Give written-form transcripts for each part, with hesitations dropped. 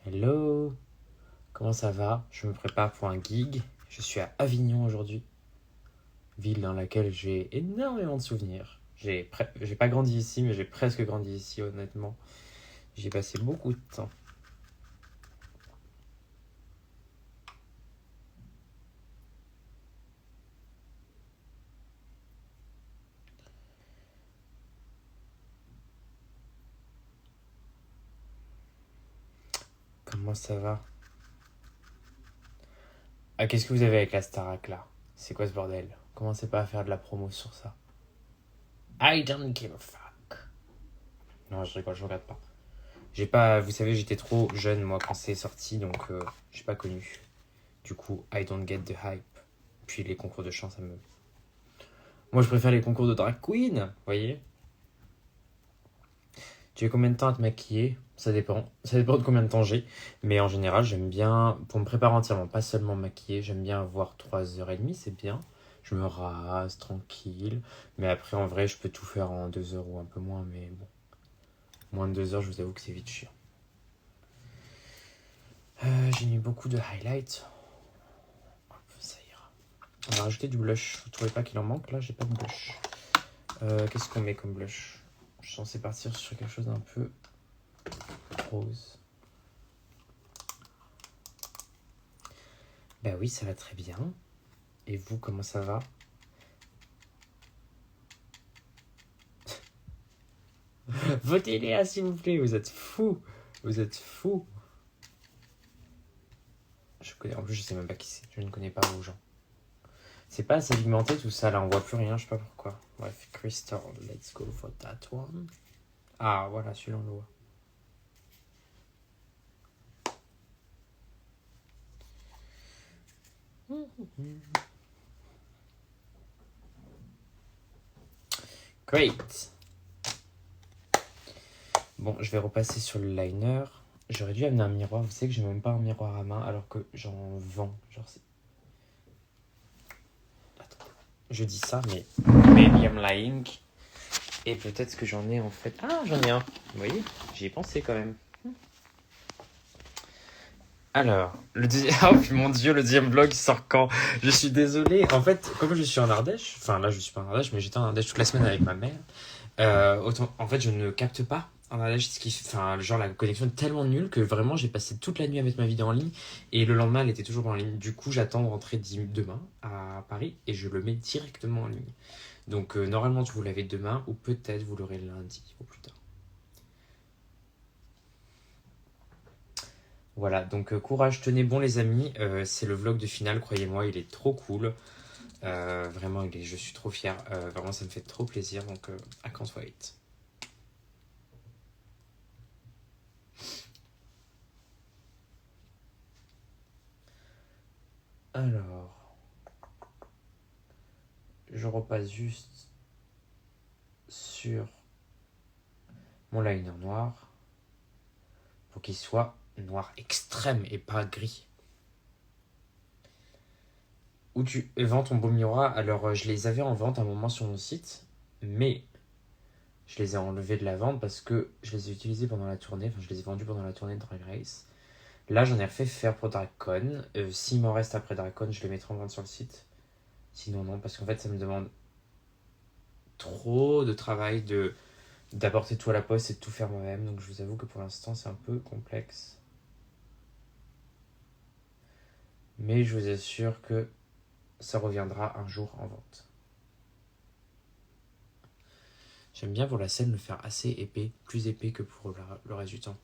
Hello, comment ça va? Je me prépare pour un gig. Je suis à Avignon aujourd'hui, ville dans laquelle j'ai énormément de souvenirs. J'ai pas grandi ici, mais j'ai presque grandi ici, honnêtement. J'y ai passé beaucoup de temps. Comment ça va? Ah, qu'est-ce que vous avez avec la Starac là? C'est quoi ce bordel? Commencez pas à faire de la promo sur ça. I don't give a fuck. Non, je rigole, je regarde pas. J'ai pas, vous savez, j'étais trop jeune moi quand c'est sorti, donc j'ai pas connu. Du coup, I don't get the hype. Puis les concours de chant, ça me. Moi, je préfère les concours de drag queen, vous voyez. Tu as combien de temps à te maquiller? Ça dépend. Ça dépend de combien de temps j'ai. Mais en général, j'aime bien, pour me préparer entièrement, pas seulement maquiller, j'aime bien avoir 3h30, c'est bien. Je me rase, tranquille. Mais après, en vrai, je peux tout faire en 2 heures ou un peu moins. Mais bon, moins de 2 heures, je vous avoue que c'est vite chiant. J'ai mis beaucoup de highlights. Hop, ça ira. On va rajouter du blush. Vous trouvez pas qu'il en manque? Là, j'ai pas de blush. Qu'est-ce qu'on met comme blush? Je suis censé partir sur quelque chose d'un peu rose. Bah oui, ça va très bien. Et vous, comment ça va? Votez Léa, s'il vous plaît, vous êtes fous. Vous êtes fous. En plus, je sais même pas qui c'est. Je ne connais pas vos gens. C'est pas assez alimenté tout ça, là, on voit plus rien, je sais pas pourquoi. Bref, Crystal, let's go for that one. Ah, voilà, celui-là, on le voit. Great. Bon, je vais repasser sur le liner. J'aurais dû amener un miroir. Vous savez que j'ai même pas un miroir à main alors que j'en vends. Genre, c'est. Attends. Je dis ça, mais maybe I'm lying. Et peut-être que j'en ai en fait. Ah, j'en ai un. Vous voyez, j'y ai pensé quand même. Alors, oh mon dieu, le deuxième vlog sort quand? Je suis désolé. En fait, comme je suis en Ardèche, enfin là je suis pas en Ardèche, mais j'étais en Ardèche toute la semaine avec ma mère. En fait, je ne capte pas en Ardèche, enfin, genre la connexion est tellement nulle que vraiment j'ai passé toute la nuit à mettre ma vidéo en ligne et le lendemain elle était toujours pas en ligne. Du coup, j'attends de rentrer demain à Paris et je le mets directement en ligne. Donc normalement, vous l'avez demain ou peut-être vous l'aurez lundi au plus tard. Voilà, donc courage, tenez bon les amis, c'est le vlog de finale, croyez-moi, il est trop cool. Vraiment, je suis trop fier, vraiment ça me fait trop plaisir, donc I can't wait. Alors, je repasse juste sur mon liner noir pour qu'il soit noir extrême et pas gris. Où tu vends ton beau miroir? Alors, je les avais en vente à un moment sur mon site, mais je les ai enlevés de la vente parce que je les ai utilisés pendant la tournée, enfin, je les ai vendus pendant la tournée de Drag Race. Là, j'en ai refait faire pour Dracon. S'il m'en reste après Dracon, je les mettrai en vente sur le site. Sinon, non, parce qu'en fait, ça me demande trop de travail d'apporter tout à la poste et de tout faire moi-même. Donc, je vous avoue que pour l'instant, c'est un peu complexe. Mais je vous assure que ça reviendra un jour en vente. J'aime bien pour la scène le faire assez épais, plus épais que pour le reste du temps.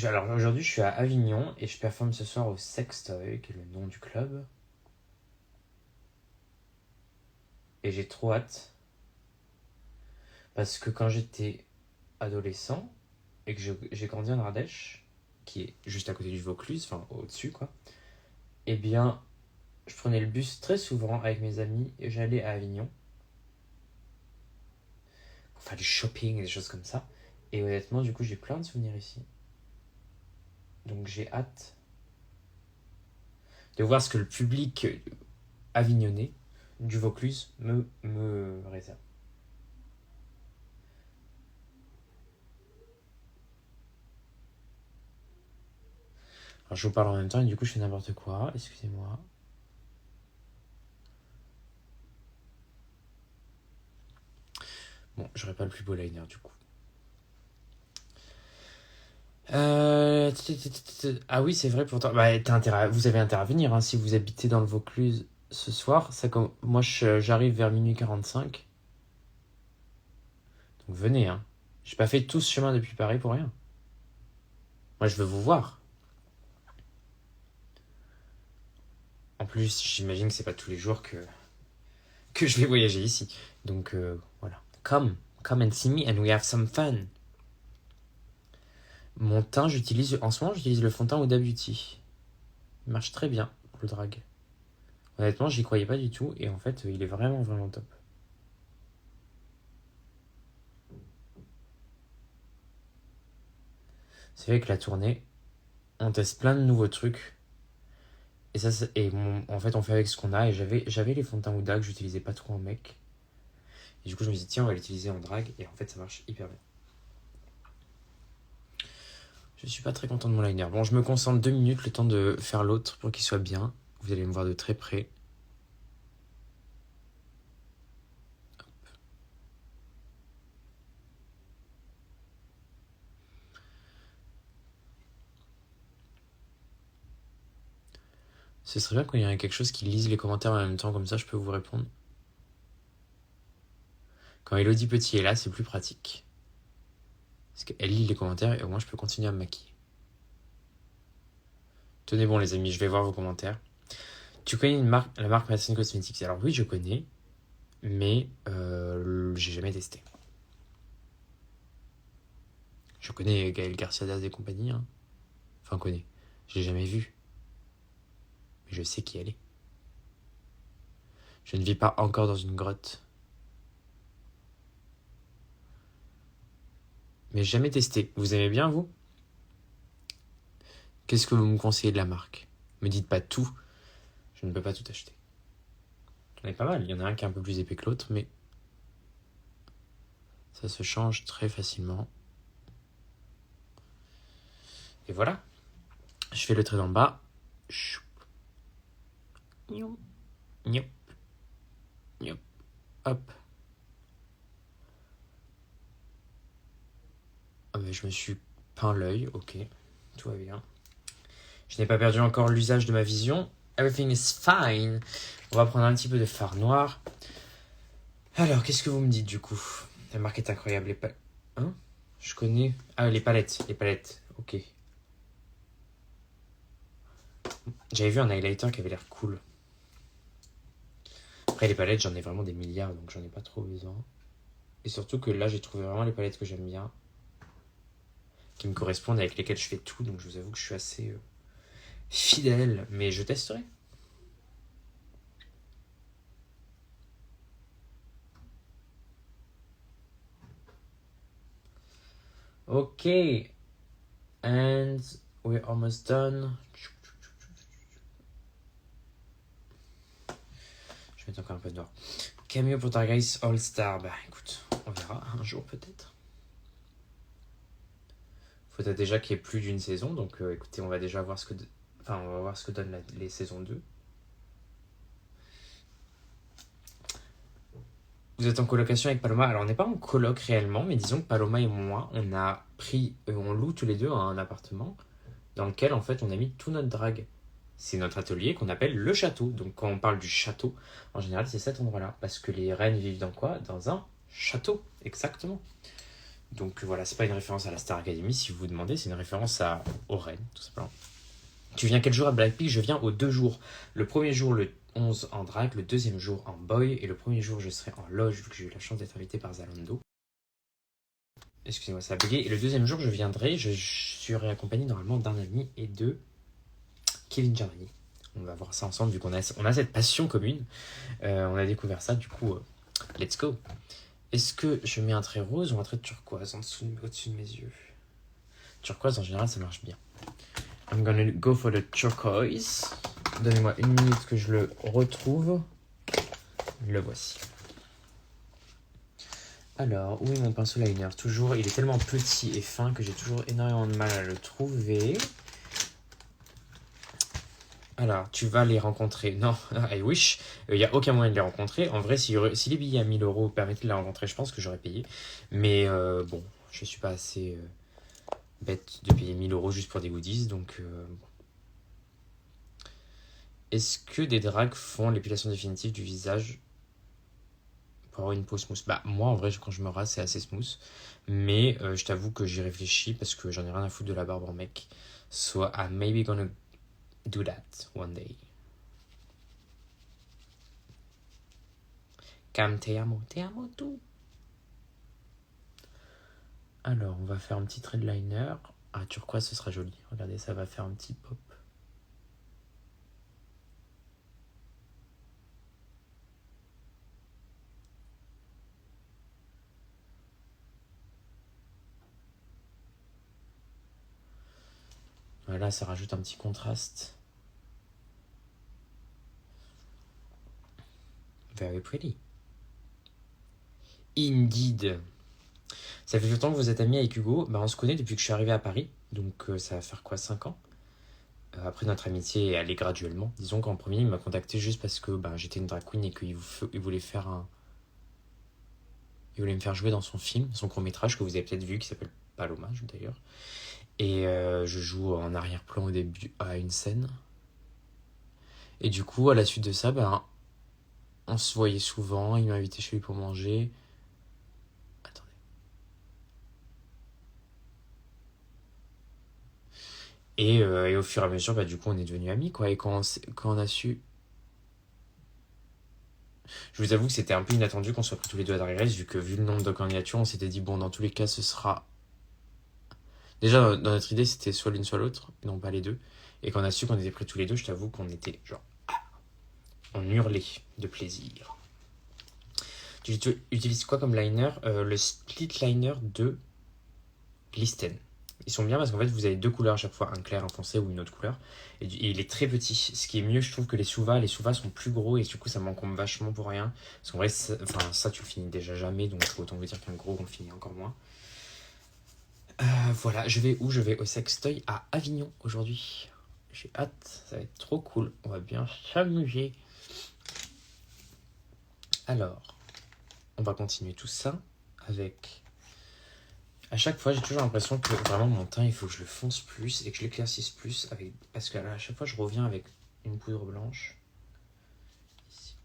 Alors aujourd'hui, je suis à Avignon et je performe ce soir au Sextoy, qui est le nom du club. Et j'ai trop hâte. Parce que quand j'étais adolescent et que j'ai grandi en Ardèche, qui est juste à côté du Vaucluse, enfin au-dessus quoi, eh bien, je prenais le bus très souvent avec mes amis et j'allais à Avignon pour faire du shopping et des choses comme ça. Et honnêtement, du coup, j'ai plein de souvenirs ici. Donc j'ai hâte de voir ce que le public avignonnais du Vaucluse me réserve. Alors, je vous parle en même temps et du coup, je fais n'importe quoi. Excusez-moi. Bon, j'aurais pas le plus beau liner du coup. Ah oui, c'est vrai pourtant. Bah, vous avez intérêt à venir hein, si vous habitez dans le Vaucluse ce soir. Moi, j'arrive vers minuit 45. Donc venez, hein. J'ai pas fait tout ce chemin depuis Paris pour rien. Moi, je veux vous voir. En plus, j'imagine que c'est pas tous les jours que je vais voyager ici. Donc voilà. Come and see me and we have some fun. Mon teint, en ce moment, j'utilise le fond de teint Huda Beauty. Il marche très bien pour le drag. Honnêtement, j'y croyais pas du tout et en fait, il est vraiment vraiment top. C'est vrai que la tournée, on teste plein de nouveaux trucs. Et ça, en fait, on fait avec ce qu'on a. Et j'avais les fonds de teint Huda que j'utilisais pas trop en mec. Et du coup, je me suis dit, tiens, on va l'utiliser en drag. Et en fait, ça marche hyper bien. Je suis pas très content de mon liner. Bon, je me concentre 2 minutes, le temps de faire l'autre pour qu'il soit bien. Vous allez me voir de très près. Ce serait bien quand il y a quelque chose qui lise les commentaires en même temps, comme ça je peux vous répondre. Quand Elodie Petit est là, c'est plus pratique. Parce qu'elle lit les commentaires et au moins je peux continuer à me maquiller. Tenez bon les amis, je vais voir vos commentaires. Tu connais la marque Madsen Cosmetics? Alors oui, je connais, mais j'ai jamais testé. Je connais Gaël Garcia Daz et compagnie. Hein. Enfin, connais. Je l'ai jamais vu. Mais je sais qui elle est. Je ne vis pas encore dans une grotte. Mais jamais testé. Vous aimez bien, vous? Qu'est-ce que vous me conseillez de la marque? Me dites pas tout. Je ne peux pas tout acheter. J'en ai pas mal. Il y en a un qui est un peu plus épais que l'autre, mais ça se change très facilement. Et voilà. Je fais le trait d'en bas. Choup. Niop. Niop. Niop. Hop. Ah mais je me suis peint l'œil. Ok. Tout va bien. Je n'ai pas perdu encore l'usage de ma vision. Everything is fine. On va prendre un petit peu de fard noir. Alors, qu'est-ce que vous me dites du coup? La marque est incroyable. Hein? Je connais. Ah, les palettes. Les palettes. Ok. J'avais vu un highlighter qui avait l'air cool. Après, les palettes, j'en ai vraiment des milliards, donc j'en ai pas trop besoin. Et surtout que là, j'ai trouvé vraiment les palettes que j'aime bien. Qui me correspondent, avec lesquelles je fais tout. Donc, je vous avoue que je suis assez fidèle. Mais je testerai. Ok. And we're almost done. Je vais mettre encore un peu de noir. Cameo pour Drag Race All Star. Bah écoute, on verra un jour peut-être. Faut déjà qu'il y ait plus d'une saison. Donc écoutez, on va déjà voir on va voir ce que donnent les saisons 2. Vous êtes en colocation avec Paloma. Alors on n'est pas en coloc réellement, mais disons que Paloma et moi, on loue tous les deux un appartement dans lequel en fait on a mis tout notre drag. C'est notre atelier qu'on appelle le château. Donc quand on parle du château, en général c'est cet endroit-là. Parce que les reines vivent dans quoi? Dans un château, exactement. Donc voilà, c'est pas une référence à la Star Academy si vous vous demandez, c'est une référence aux reines, tout simplement. Tu viens quel jour à Blackpink? Je viens aux 2 jours. Le premier jour, le 11 en drag, le deuxième jour en boy, et le premier jour, je serai en loge, vu que j'ai eu la chance d'être invité par Zalando. Excusez-moi, ça a bugué. Et le deuxième jour, je viendrai, je serai accompagné normalement d'un ami et de Kevin Germany. On va voir ça ensemble, vu qu'on a cette passion commune. On a découvert ça, du coup, let's go. Est-ce que je mets un trait rose ou un trait turquoise au-dessus de mes yeux? Turquoise, en général, ça marche bien. I'm gonna go for the turquoise. Donnez-moi une minute que je le retrouve. Le voici. Alors, où est mon pinceau liner? Toujours, il est tellement petit et fin que j'ai toujours énormément de mal à le trouver. Alors, tu vas les rencontrer. Non, I wish. Il n'y a aucun moyen de les rencontrer. En vrai, si les billets à 1000 euros permettaient de les rencontrer, je pense que j'aurais payé. Mais bon, je suis pas assez bête de payer 1000 euros juste pour des goodies. Donc, est-ce que des drags font l'épilation définitive du visage pour avoir une peau smooth? Bah, moi, en vrai, quand je me rase, c'est assez smooth. Mais je t'avoue que j'y réfléchis parce que j'en ai rien à foutre de la barbe en mec. So, I'm maybe gonna do that one day. Cam, te amo tout. Alors, on va faire un petit trait de liner. Ah, turquoise, ce sera joli. Regardez, ça va faire un petit pop. Voilà, ça rajoute un petit contraste. Very pretty. Indeed. Ça fait longtemps que vous êtes amis avec Hugo. Bah, on se connaît depuis que je suis arrivé à Paris. Donc, ça va faire quoi, 5 ans. Après, notre amitié est allée graduellement. Disons qu'en premier, il m'a contacté juste parce que bah, j'étais une drag queen et qu'il voulait faire un... Il voulait me faire jouer dans son film, son court-métrage que vous avez peut-être vu, qui s'appelle Paloma, d'ailleurs. Et je joue en arrière-plan au début à une scène. Et du coup, à la suite de ça, ben, on se voyait souvent. Il m'invitait chez lui pour manger. Attendez. Et au fur et à mesure, bah, du coup, on est devenus amis, quoi. Et quand on a su... Je vous avoue que c'était un peu inattendu qu'on soit pris tous les deux à Drag Race, vu le nombre de candidatures, on s'était dit, bon, dans tous les cas, ce sera... Déjà, dans notre idée, c'était soit l'une, soit l'autre, non pas les deux. Et quand on a su qu'on était pris tous les deux, je t'avoue qu'on était, genre... On hurlait de plaisir. Tu utilises quoi comme liner? Le split liner de Glisten. Ils sont bien parce qu'en fait, vous avez deux couleurs à chaque fois, un clair, un foncé ou une autre couleur. Et il est très petit. Ce qui est mieux, je trouve, que les Suva. Les Suva sont plus gros et du coup, ça m'encombre vachement pour rien. Parce qu'en vrai, ça, tu le finis déjà jamais. Donc, autant vous dire qu'un gros, on le finit encore moins. Voilà, je vais où? Je vais au Sextoy à Avignon aujourd'hui. J'ai hâte, ça va être trop cool. On va bien s'amuser. Alors, on va continuer tout ça avec... À chaque fois, j'ai toujours l'impression que vraiment mon teint, il faut que je le fonce plus et que je l'éclaircisse plus. Parce que à chaque fois, je reviens avec une poudre blanche. Ici.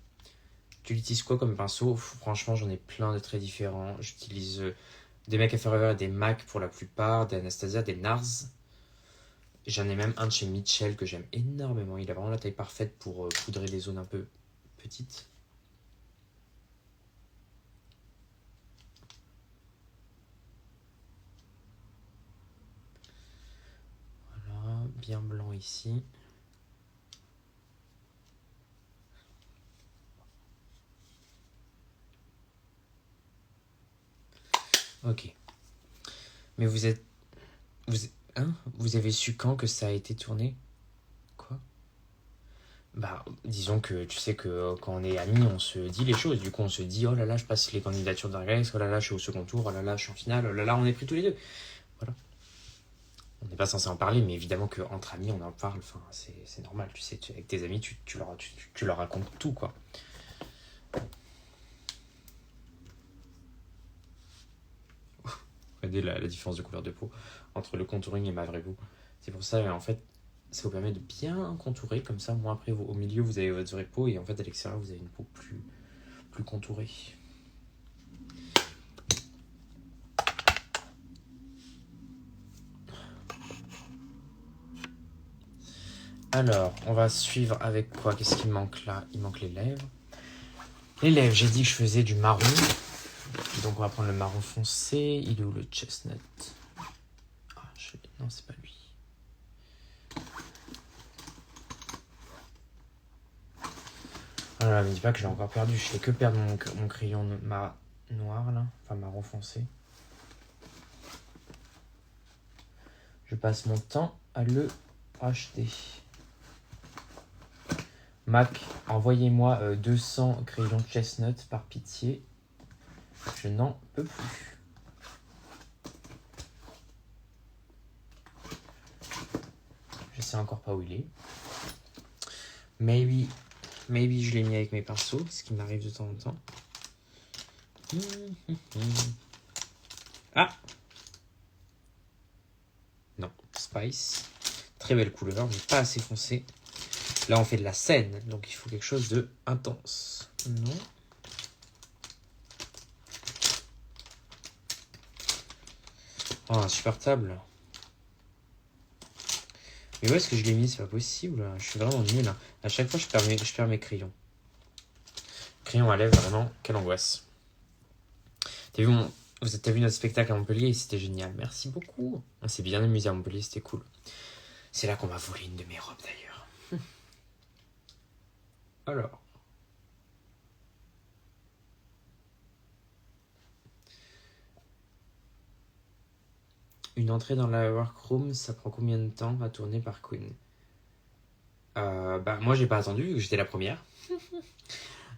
Tu utilises quoi comme pinceau? Franchement, j'en ai plein de traits différents. J'utilise des Make Forever et des MAC pour la plupart, des Anastasia, des NARS. J'en ai même un de chez Mitchell que j'aime énormément. Il a vraiment la taille parfaite pour poudrer les zones un peu petites. Voilà, bien blanc ici. Ok. Mais vous êtes... Vous avez su quand que ça a été tourné? Quoi? Bah, disons que tu sais que quand on est amis, on se dit les choses. Du coup, on se dit, oh là là, je passe les candidatures de Drag Race, oh là là, je suis au second tour, oh là là, je suis en finale, oh là là, on est pris tous les deux. Voilà. On n'est pas censé en parler, mais évidemment qu'entre amis, on en parle. Enfin, c'est normal, tu sais, avec tes amis, tu leur racontes tout, quoi. Regardez la différence de couleur de peau entre le contouring et ma vraie peau. C'est pour ça, en fait, ça vous permet de bien contourer, comme ça, moi après, au milieu, vous avez votre vraie peau, et en fait, à l'extérieur, vous avez une peau plus contourée. Alors, on va suivre avec quoi? Qu'est-ce qu'il manque là? Il manque les lèvres. Les lèvres, j'ai dit que je faisais du marron. Donc on va prendre le marron foncé. Il est où le chestnut? Non, c'est pas lui. Ah là, me dis pas que je l'ai encore perdu. Je fais que perdre mon crayon noir là. Enfin, marron foncé. Je passe mon temps à le racheter. Mac, envoyez-moi 200 crayons chestnut par pitié. Je n'en peux plus. Je sais encore pas où il est. Maybe je l'ai mis avec mes pinceaux, ce qui m'arrive de temps en temps. Ah! Non, Spice. Très belle couleur, mais pas assez foncée. Là, on fait de la scène, donc il faut quelque chose de intense. Non. Oh, insupportable. Mais où est-ce que je l'ai mis? C'est pas possible. Je suis vraiment nul. À chaque fois, je perds mes crayons. Crayon à lèvres, vraiment, quelle angoisse. T'as vu notre spectacle à Montpellier et c'était génial. Merci beaucoup. On s'est bien amusé à Montpellier, c'était cool. C'est là qu'on m'a volé une de mes robes d'ailleurs. Alors. Une entrée dans la workroom, ça prend combien de temps à tourner par Queen? Moi, j'ai pas attendu vu que j'étais la première.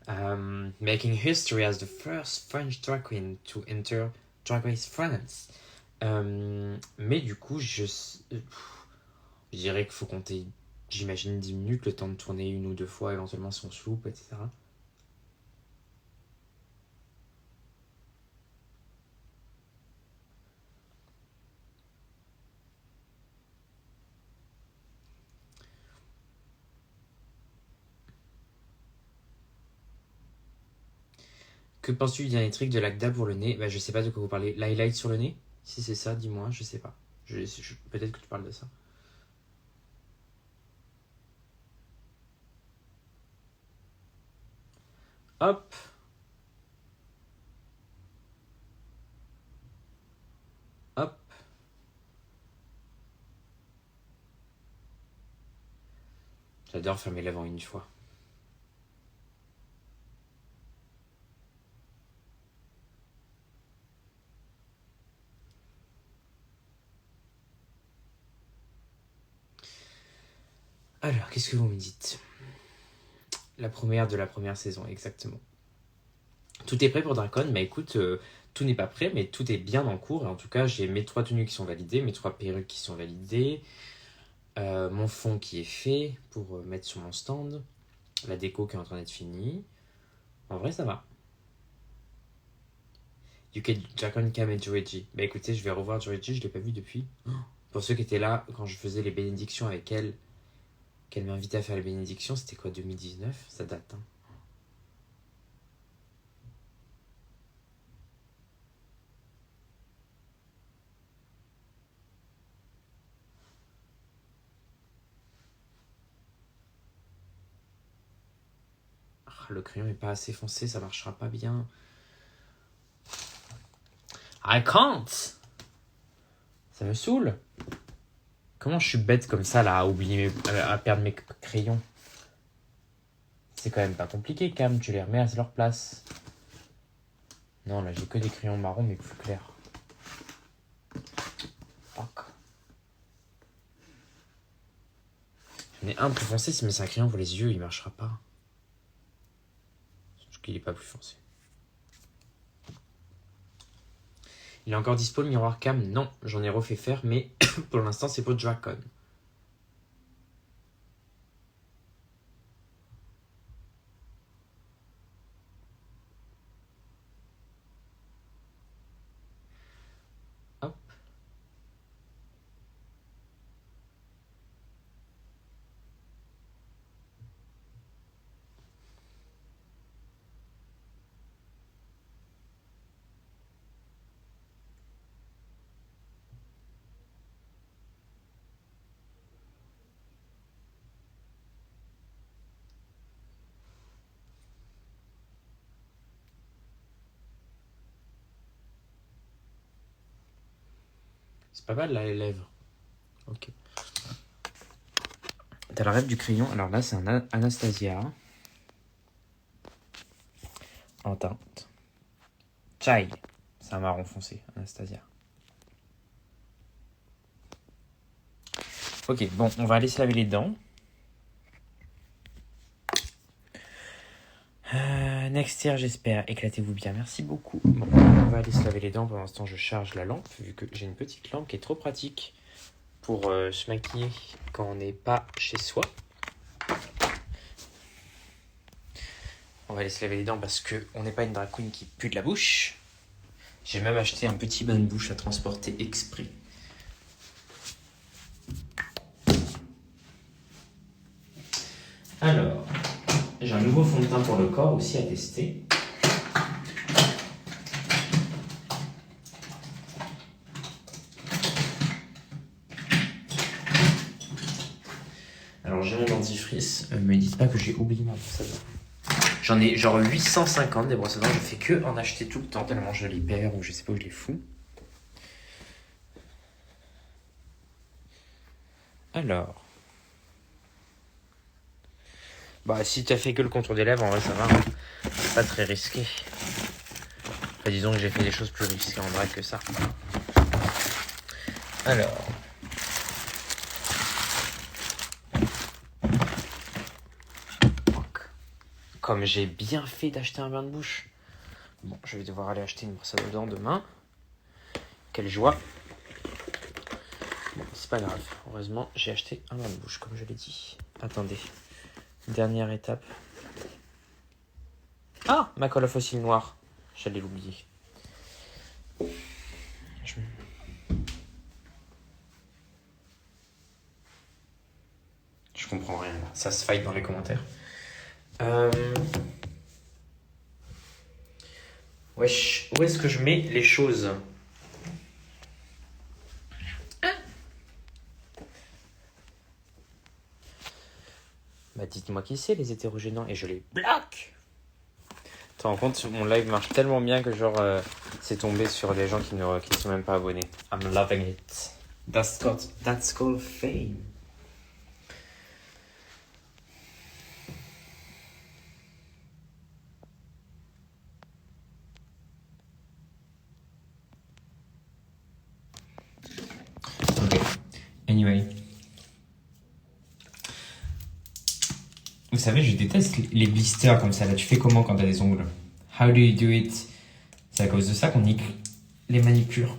Making history as the first French drag queen to enter Drag Race France. Mais du coup, je dirais qu'il faut compter, j'imagine, 10 minutes, le temps de tourner une ou deux fois, éventuellement si on se loupe, etc. Que penses-tu du dernier trick de l'Agda pour le nez? Je sais pas de quoi vous parlez. L'highlight sur le nez? Si c'est ça, dis-moi, je sais pas. Peut-être que tu parles de ça. Hop! Hop! J'adore faire mes lèvres en une fois. Alors, qu'est-ce que vous me dites? La première de la première saison, exactement. Tout est prêt pour Dracon? Écoute, tout n'est pas prêt, mais tout est bien en cours. Et en tout cas, j'ai mes 3 tenues qui sont validées, mes 3 perruques qui sont validées, mon fond qui est fait pour mettre sur mon stand, la déco qui est en train d'être finie. En vrai, ça va. You get Dracon Cam et Georgie. Écoutez, je vais revoir Georgie, je l'ai pas vu depuis. Pour ceux qui étaient là, quand je faisais les bénédictions avec elle, qu'elle m'invitait à faire les bénédictions, c'était quoi, 2019? Ça date, hein. Le crayon est pas assez foncé, ça marchera pas bien. I can't! Ça me saoule. Comment je suis bête comme ça là à perdre mes crayons? C'est quand même pas compliqué, Cam, tu les remets à leur place. Non, là j'ai que des crayons marrons mais plus clairs. Fuck. J'en ai un plus foncé, mais c'est un crayon pour les yeux, il marchera pas. Parce qu'il est pas plus foncé. Il est encore dispo le miroir Cam? Non, j'en ai refait faire, mais pour l'instant c'est pour Dracon. Hop. C'est pas mal là les lèvres. Ok. T'as la rêve du crayon. Alors là c'est un Anastasia. En teinte. Chai. C'est un marron foncé, Anastasia. Ok, bon, on va aller se laver les dents. Next year, j'espère. Éclatez-vous bien, merci beaucoup. Bon, on va aller se laver les dents. Pendant ce temps, je charge la lampe, vu que j'ai une petite lampe qui est trop pratique pour se maquiller quand on n'est pas chez soi. On va aller se laver les dents parce qu'on n'est pas une drag queen qui pue de la bouche. J'ai même acheté un petit bain de bouche à transporter exprès. Alors, j'ai un nouveau fond de teint pour le corps aussi à tester. Alors j'ai mon dentifrice, me dites pas que j'ai oublié ma brosse à dents. J'en ai genre 850 des brosses à dents, je fais que en acheter tout le temps tellement je les perds ou je sais pas où je les fous. Alors. Bah si t'as fait que le contour des lèvres, en vrai ça va, hein. C'est pas très risqué. Enfin disons que j'ai fait des choses plus risquées en drag que ça. Alors. Comme j'ai bien fait d'acheter un bain de bouche. Bon, je vais devoir aller acheter une brosse à dents demain. Quelle joie. Bon, c'est pas grave. Heureusement, j'ai acheté un bain de bouche, comme je l'ai dit. Attendez. Dernière étape. Ah, ma colle à fossile noire. J'allais l'oublier. Je comprends rien. Ça se fight dans les commentaires. Wesh, où est-ce que je mets les choses? Bah dites-moi qui c'est les hétérogénants et je les bloque. Tu te rends compte, mon live marche tellement bien que genre c'est tombé sur des gens qui ne sont même pas abonnés. I'm loving it. That's called fame. Ok. Anyway. Vous savez, je déteste les blisters comme ça. Là, tu fais comment quand t'as des ongles? How do you do it? C'est à cause de ça qu'on nique les manicures.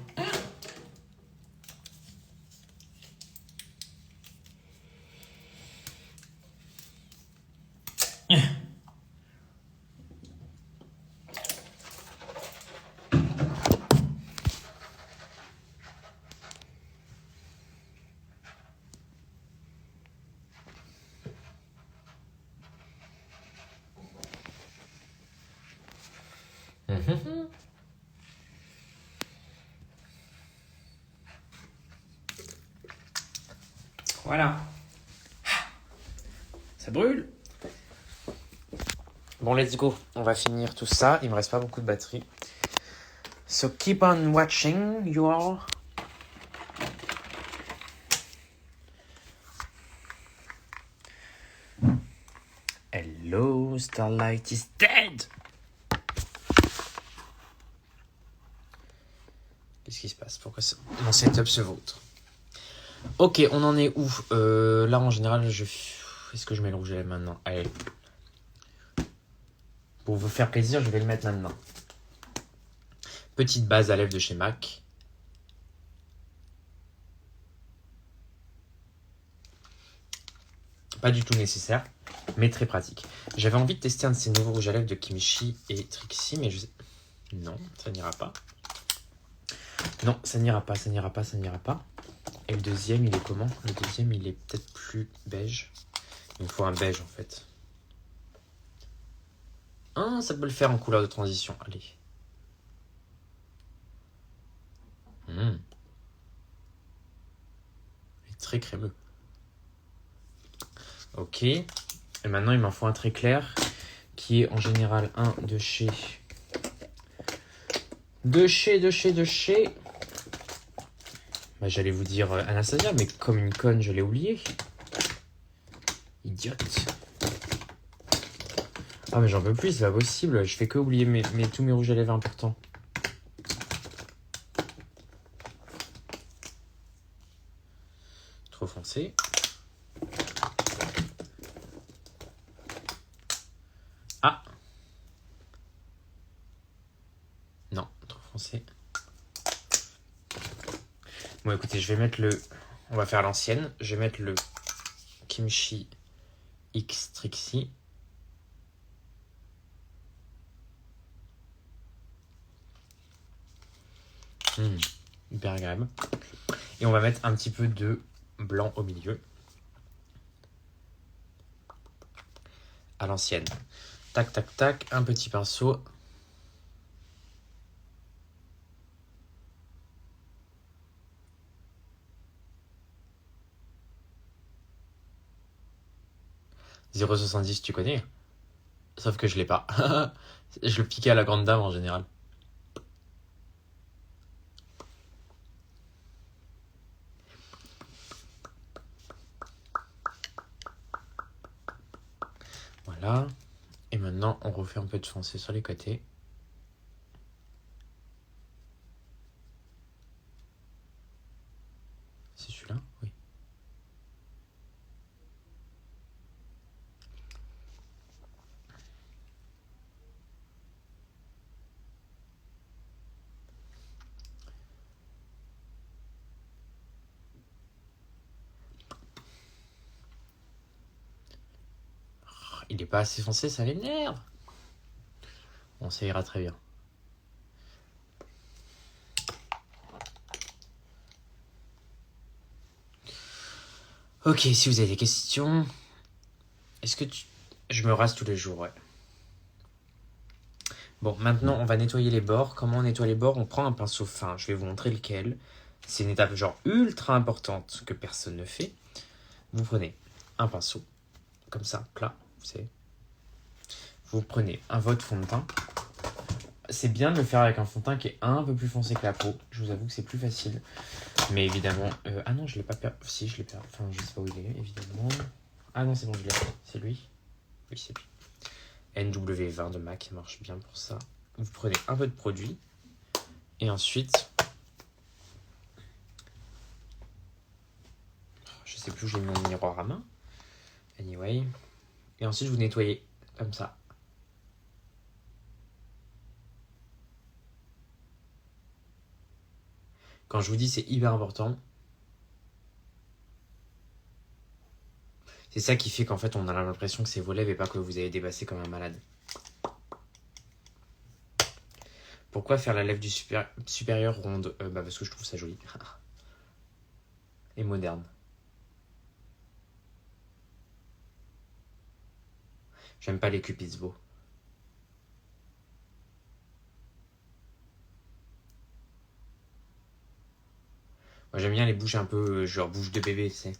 Voilà. Ça brûle. Bon, let's go. On va finir tout ça. Il me reste pas beaucoup de batterie. So keep on watching, you all. Hello, Starlight is dead. Qu'est-ce qui se passe? Pourquoi mon setup se vautre? Ok, on en est où? Là, en général, est-ce que je mets le rouge à lèvres maintenant? Allez. Pour vous faire plaisir, je vais le mettre maintenant. Petite base à lèvres de chez MAC. Pas du tout nécessaire, mais très pratique. J'avais envie de tester un de ces nouveaux rouges à lèvres de Kimchi et Trixie, mais je sais... Non, ça n'ira pas. Non, ça n'ira pas, ça n'ira pas, ça n'ira pas. Et le deuxième, il est comment? Le deuxième, il est peut-être plus beige. Il me faut un beige, en fait. Ah, ça peut le faire en couleur de transition. Allez. Il est très crémeux. Ok. Et maintenant, il m'en faut un très clair, qui est en général un de chez... De chez... Bah, j'allais vous dire Anastasia, mais comme une conne, je l'ai oublié. Idiote. Ah, mais j'en peux plus, c'est pas possible. Je fais que oublier tous mes rouges à lèvres importants. Trop foncé. Ah. Non, trop foncé. Bon, écoutez, je vais mettre le... On va faire l'ancienne. Je vais mettre le Kimchi X Trixie. Mmh, hyper agréable. Et on va mettre un petit peu de blanc au milieu. À l'ancienne. Tac, tac, tac. Un petit pinceau. « 0,70 tu connais. Sauf que je l'ai pas. Je le piquais à la grande dame en général. Voilà. Et maintenant, on refait un peu de foncé sur les côtés. C'est celui-là? Oui. Il est pas assez foncé, ça l'énerve. Bon, ça ira très bien. Ok, si vous avez des questions... Est-ce que tu... Je me rase tous les jours, ouais. Bon, maintenant, on va nettoyer les bords. Comment on nettoie les bords? On prend un pinceau fin. Je vais vous montrer lequel. C'est une étape genre ultra importante que personne ne fait. Vous prenez un pinceau, comme ça, plat, vous savez. Vous prenez un votre fond de teint. C'est bien de le faire avec un fond de teint qui est un peu plus foncé que la peau. Je vous avoue que c'est plus facile. Mais évidemment... ah non, je l'ai pas perdu. Si, je l'ai perdu. Enfin, je sais pas où il est, évidemment. Ah non, c'est bon, je l'ai. C'est lui? Oui, c'est lui. NW20 de MAC, ça marche bien pour ça. Vous prenez un peu de produit. Et ensuite... Je sais plus où j'ai mis mon miroir à main. Anyway. Et ensuite, vous nettoyez comme ça. Quand je vous dis c'est hyper important, c'est ça qui fait qu'en fait on a l'impression que c'est vos lèvres et pas que vous avez dépassé comme un malade. Pourquoi faire la lèvre du supérieur ronde? Parce que je trouve ça joli. Et moderne. J'aime pas les cupids beaux. Moi j'aime bien les bouches un peu genre bouche de bébé, tu sais.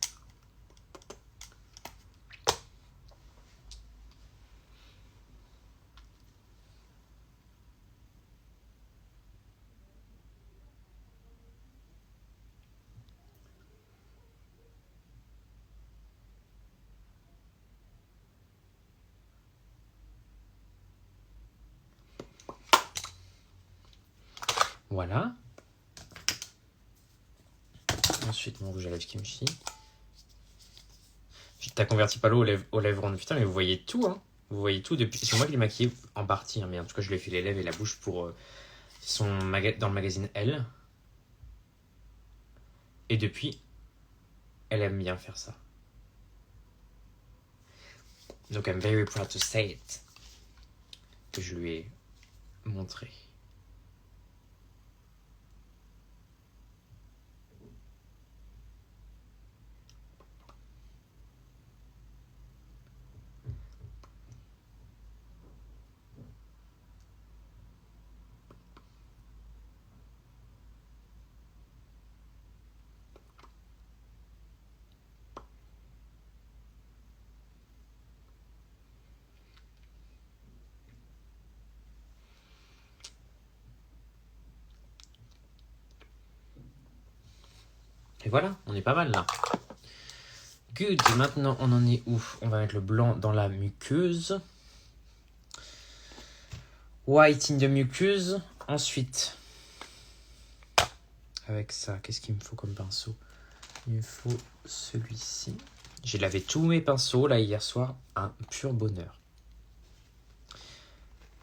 Voilà. Ensuite mon rouge à lèvres Kimchi. T'as converti pas l'eau aux lèvres rondes. Putain, mais vous voyez tout, hein. Vous voyez tout depuis. C'est moi qui l'ai maquillé en partie, hein, mais en tout cas je lui ai fait les lèvres et la bouche pour dans le magazine Elle. Et depuis, elle aime bien faire ça. Donc I'm very proud to say it. Que je lui ai montré. Et voilà, on est pas mal là. Good, maintenant on en est où? On va mettre le blanc dans la muqueuse. White in the muqueuse. Ensuite, avec ça, qu'est-ce qu'il me faut comme pinceau? Il me faut celui-ci. J'ai lavé tous mes pinceaux là hier soir. Un pur bonheur.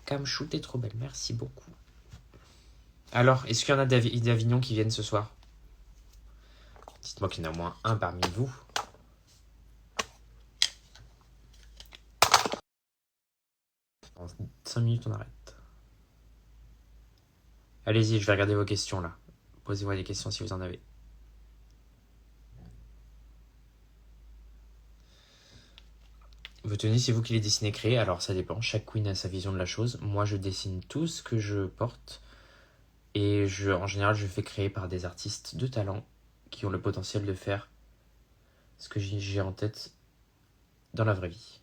Camchou, t'es trop belle, merci beaucoup. Alors, est-ce qu'il y en a d'Avignon qui viennent ce soir? Dites-moi qu'il y en a au moins un parmi vous. Dans 5 minutes, on arrête. Allez-y, je vais regarder vos questions là. Posez-moi des questions si vous en avez. Vos tenues, c'est vous qui les dessinez, créez. Alors ça dépend, chaque queen a sa vision de la chose. Moi je dessine tout ce que je porte. Et en général je fais créer par des artistes de talent qui ont le potentiel de faire ce que j'ai en tête dans la vraie vie.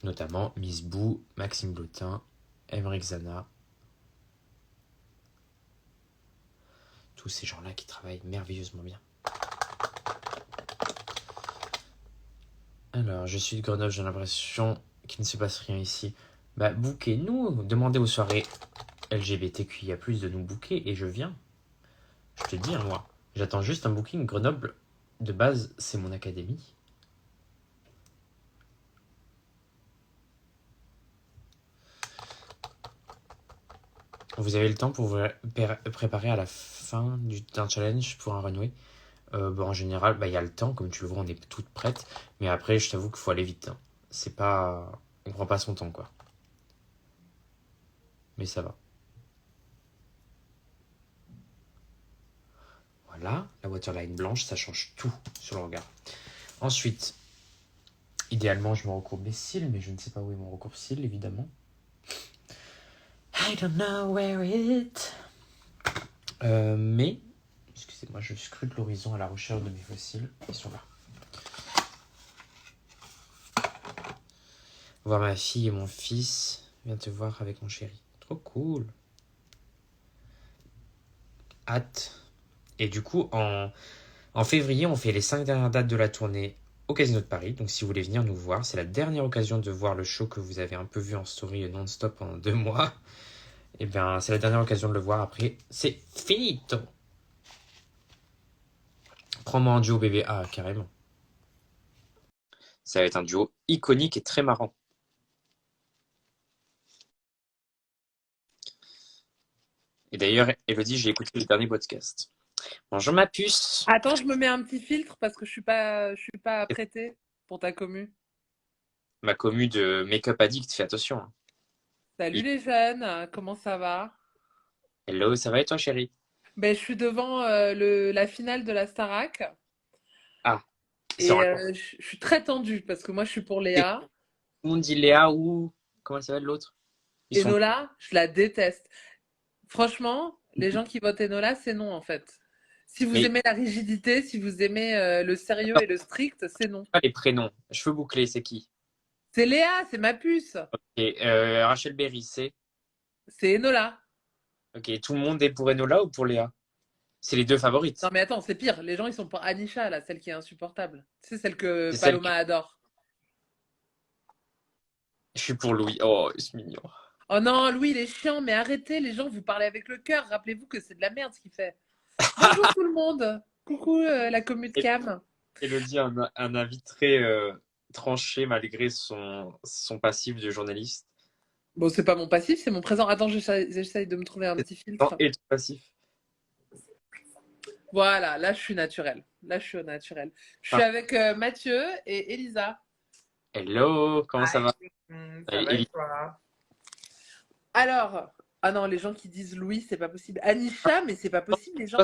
Notamment Miss Boo, Maxime Blotin, Emmerich Zana. Tous ces gens-là qui travaillent merveilleusement bien. Alors, je suis de Grenoble, j'ai l'impression qu'il ne se passe rien ici. Bah, booker-nous, demandez aux soirées LGBTQIA+, de nous booker et je viens. Je te dis, hein, moi, j'attends juste un booking. Grenoble, de base, c'est mon académie. Vous avez le temps pour vous préparer à la fin d'un challenge pour un runway. En général, il y a le temps, comme tu le vois, on est toutes prêtes. Mais après, je t'avoue qu'il faut aller vite. Hein. C'est pas... On prend pas son temps, quoi. Mais ça va. Voilà, la waterline blanche, ça change tout sur le regard. Ensuite, idéalement, je me recourbe les cils, mais je ne sais pas où est mon recourbe cils, évidemment. I don't know where it... mais, excusez-moi, je scrute l'horizon à la recherche de mes fossiles. Ils sont là. Voir ma fille et mon fils. Viens te voir avec mon chéri. Trop cool. Hâte. Et du coup, en février, on fait les 5 dernières dates de la tournée au Casino de Paris. Donc si vous voulez venir nous voir, c'est la dernière occasion de voir le show que vous avez un peu vu en story non-stop pendant 2 mois. Et bien, c'est la dernière occasion de le voir. Après, c'est finito. Prends-moi en duo, bébé. Ah, carrément. Ça va être un duo iconique et très marrant. Et d'ailleurs, Elodie, j'ai écouté le dernier podcast. Bonjour ma puce. Attends, je me mets un petit filtre parce que je suis pas prêtée pour ta commu. Ma commu de Make-up Addict, fais attention. Hein. Salut les jeunes, comment ça va? Hello, ça va et toi, chérie? Ben, je suis devant la finale de la Starac Ah, c'est et en je suis très tendue parce que moi je suis pour Léa. On dit Léa ou... Comment elle s'appelle l'autre? Ils sont... Enola, je la déteste. Franchement, les gens qui votent Enola, c'est non en fait. Si vous Mais aimez la rigidité, si vous aimez le sérieux attends, et le strict, c'est non. pas les prénoms. Cheveux bouclés, c'est qui? C'est Léa, c'est ma puce. Et Rachel Berry, c'est... C'est Enola. Ok, tout le monde est pour Enola ou pour Léa? C'est les deux favorites. Non mais attends, c'est pire. Les gens ils sont pour Anisha là, celle qui est insupportable. C'est celle que C'est celle Paloma qui... adore. Je suis pour Louis. Oh, c'est mignon. Oh non, Louis il est chiant, mais arrêtez, les gens vous parlez avec le cœur. Rappelez-vous que c'est de la merde ce qu'il fait. Bonjour tout le monde. Coucou la commu de Cam. Elodie a un avis très tranché malgré son passif de journaliste. Bon, c'est pas mon passif, c'est mon présent. Attends, j'essaye de me trouver un petit filtre. Et ton passif. Voilà, là je suis naturelle. Là je suis au naturel. Je suis avec Mathieu et Elisa. Hello, comment ça va? Ça va et toi? Alors, ah non, les gens qui disent Louis, c'est pas possible. Anisha, mais c'est pas possible, les gens.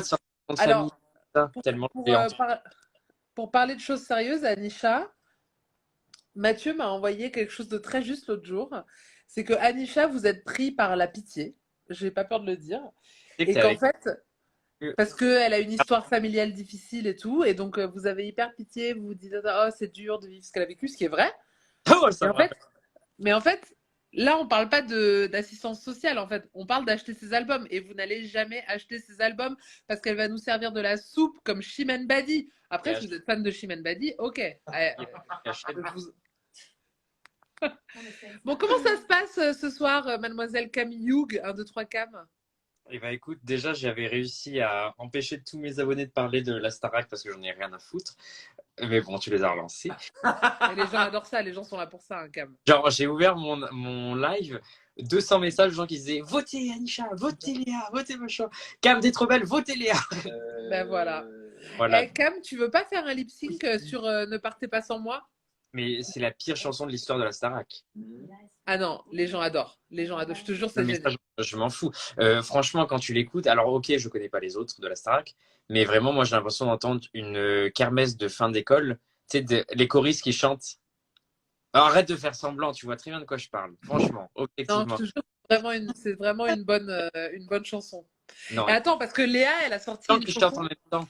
Alors, tellement pour parler de choses sérieuses, Anisha, Mathieu m'a envoyé quelque chose de très juste l'autre jour. C'est que Anisha, vous êtes pris par la pitié. J'ai pas peur de le dire. Et qu'en fait, parce qu'elle a une histoire familiale difficile et tout, et donc vous avez hyper pitié, vous vous dites oh c'est dur de vivre ce qu'elle a vécu, ce qui est vrai. Oh, ça mais en fait, là on parle pas d'assistance sociale, en fait, on parle d'acheter ses albums, et vous n'allez jamais acheter ses albums parce qu'elle va nous servir de la soupe comme Chimène Badi. Après, si vous êtes fan de Chimène Badi, ok. Bon, comment ça se passe ce soir, mademoiselle Camille Hugh, 1, 2, 3 Cam? Eh ben écoute, déjà j'avais réussi à empêcher tous mes abonnés de parler de la Starac parce que j'en ai rien à foutre. Mais bon, tu les as relancés. Et les gens adorent ça, les gens sont là pour ça, hein, Cam. Genre, j'ai ouvert mon live, 200 messages de gens qui disaient votez Anisha, votez Léa, votez machin. Cam, t'es trop belle, votez Léa. Ben voilà. Voilà. Cam, tu veux pas faire un lip sync sur Ne partez pas sans moi? Mais c'est la pire chanson de l'histoire de la Starac. Ah non, les gens adorent. Les gens adorent. Je te jure, Non, c'est mais ça, génial. je m'en fous. Franchement, quand tu l'écoutes, alors ok, je connais pas les autres de la Starac, mais vraiment, moi, j'ai l'impression d'entendre une kermesse de fin d'école. Tu sais, les choristes qui chantent. Alors, arrête de faire semblant, tu vois très bien de quoi je parle. Franchement, Non, je objectivement. te jure, c'est vraiment une bonne chanson. Et Non, attends, parce que Léa, elle a sorti tant une que je chante en chanson. même temps.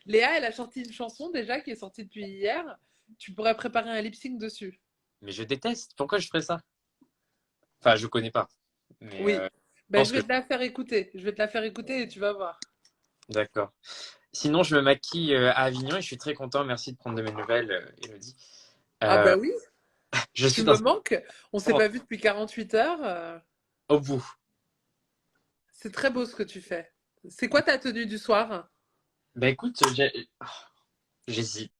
Léa, elle a sorti une chanson déjà qui est sortie depuis hier. Tu pourrais préparer un lip sync dessus. Mais je déteste. Pourquoi je ferais ça? Enfin, je connais pas. Mais Oui. je Ben, pense je que... vais te la faire écouter. Je vais te la faire écouter et tu vas voir. D'accord. Sinon, je me maquille à Avignon et je suis très content. Merci de prendre de mes nouvelles, Elodie. Ah Euh, bah oui, je tu suis dans me manques. On s'est pas vu depuis 48 heures. au bout. C'est très beau ce que tu fais. C'est quoi ta tenue du soir? Bah écoute, j'hésite.